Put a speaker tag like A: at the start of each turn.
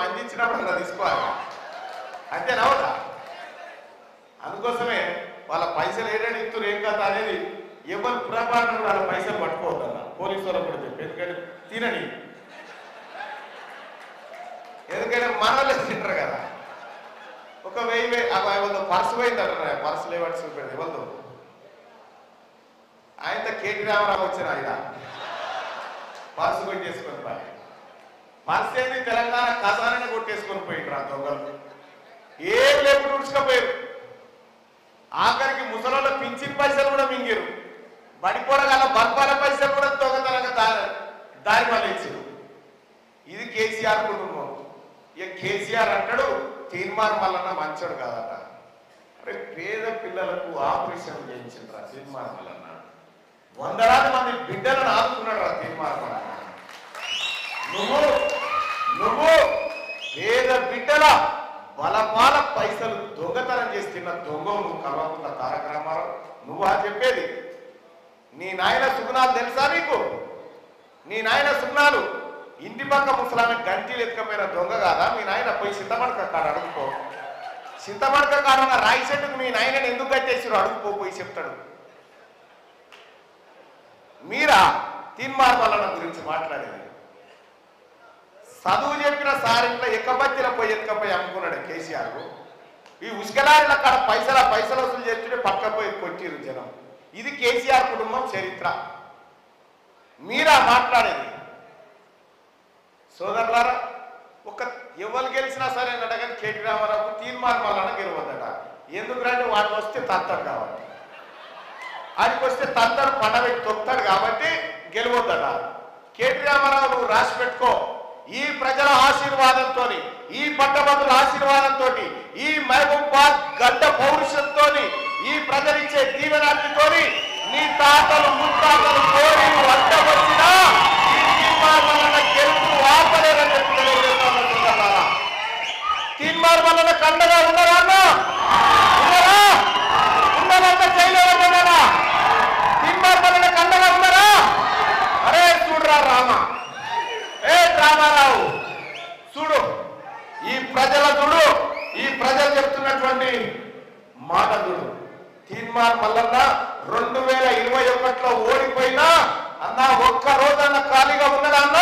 A: మందించినప్పుడు అలా తీసుకోవాలి అంతేనవుదా అందుకోసమే వాళ్ళ పైసలు ఏడాడు ఇస్తున్నారు ఏం కదా అనేది ఎవరు పురపాలన కూడా వాళ్ళ పైసలు పట్టుకోవద్దన్న పోలీసు వాళ్ళకు కూడా చెప్పి ఎందుకంటే తినని ఎందుకంటే మనలే తింటారు కదా ఒక 1000 పర్సు పోయిందంటారు పర్సు లేవని చూపెడదు ఇవ్వదు ఆయనతో కేటీ రామారావు వచ్చిన ఆయన పర్సు కొట్టేసుకొని పోయి పర్సు ఏంది తెలంగాణ ఖజానాన్ని కొట్టేసుకొని పోయిండ్రు ఆ దొంగలు ఏం లేకుండా ఉడుచుకపోయారు ఆఖరికి ముసలోళ్ళ పింఛన్ పైసలు కూడా మింగిరు బడిపోరగాల బర్పాల పైసలు కూడా దొంగతనంగా దారి మళ్ళీ ఇచ్చారు ఇది కేసీఆర్ కుటుంబం ఇక కేసీఆర్ అంటాడు తీర్మానం మల్లన్న మంచోడు కాదట అరే పేద పిల్లలకు ఆపరేషన్ చేయించిండ్రా తీర్మానం మల్లన్న 100 మంది బిడ్డలను ఆదుకున్నాడు రా తీర్మానం మల్లన్న నువ్వు పేద బిడ్డల బలపాల పైసలు దొంగతనం చేస్తున్న దొంగవు నువ్వు కలవకుండా తారక రామారావు నువ్వు చెప్పేది నీ నాయన సుగుణాలు తెలుసా నీకు నీ నాయన సుగుణాలు ఇంటి పక్క ముసలామె గంటీలు ఎత్తుకపోయిన దొంగ కాదా మీ నాయన పోయి చింతమడక కాడ అడుగుపో చింతమడక కాడన్న రాయి చెట్టుకు మీ నాయనని ఎందుకు కట్టేసారు అడుగుపో పోయి చెప్తాడు మీరా తీర్మార్మలన గురించి మాట్లాడేది చదువు చెప్పిన సారింట్లో ఎక్కబత్తిన పోయి ఎత్తుకపోయి అమ్ముకున్నాడు కేసీఆర్ ఈ ఉసుకలారిన కాడ పైసలు వసూలు చేస్తుంటే పక్కపోయి కొట్టిరు జనం ఇది కేసీఆర్ కుటుంబం చరిత్ర మీరా మాట్లాడేది సోదరులారా ఎవరు గెలిచినా సరే అన్నట కానీ కేటీ రామారావుకు తీర్మానం గెలవద్దట ఎందుకంటే వాడికి వస్తే తత్తడు కాబట్టి వాడికి వస్తే తత్తడు పండగ తొక్కుతాడు కాబట్టి గెలవద్దట కేటీ రామారావు నువ్వు రాసి పెట్టుకో ఈ ప్రజల ఆశీర్వాదంతో ఈ పట్టభద్రుల ఆశీర్వాదంతో ఈ మహబూబాబాద్ గడ్డ పౌరుషంతో ఈ ప్రజలిచ్చే దీవెనార్థితో నీ తాతలు ముత్తాతలు కోరి వంట వచ్చినా ఈ తీర్మానం గెలుపు ఆపలేరని చెప్పి తెలియజేస్తున్నా తీర్మానం కండగా ఉన్నారా ఉన్నారంతా చేయలేదా తీర్మానం కండగా ఉన్నారా అరే చూడరా రామ రామారావు చూడు ఈ ప్రజలు చెప్తున్నటువంటి మాట చూడు తీర్మానం మల్లన్న 2021లో ఓడిపోయినా అన్న ఒక్క రోజన్న ఖాళీగా ఉన్నదా అన్న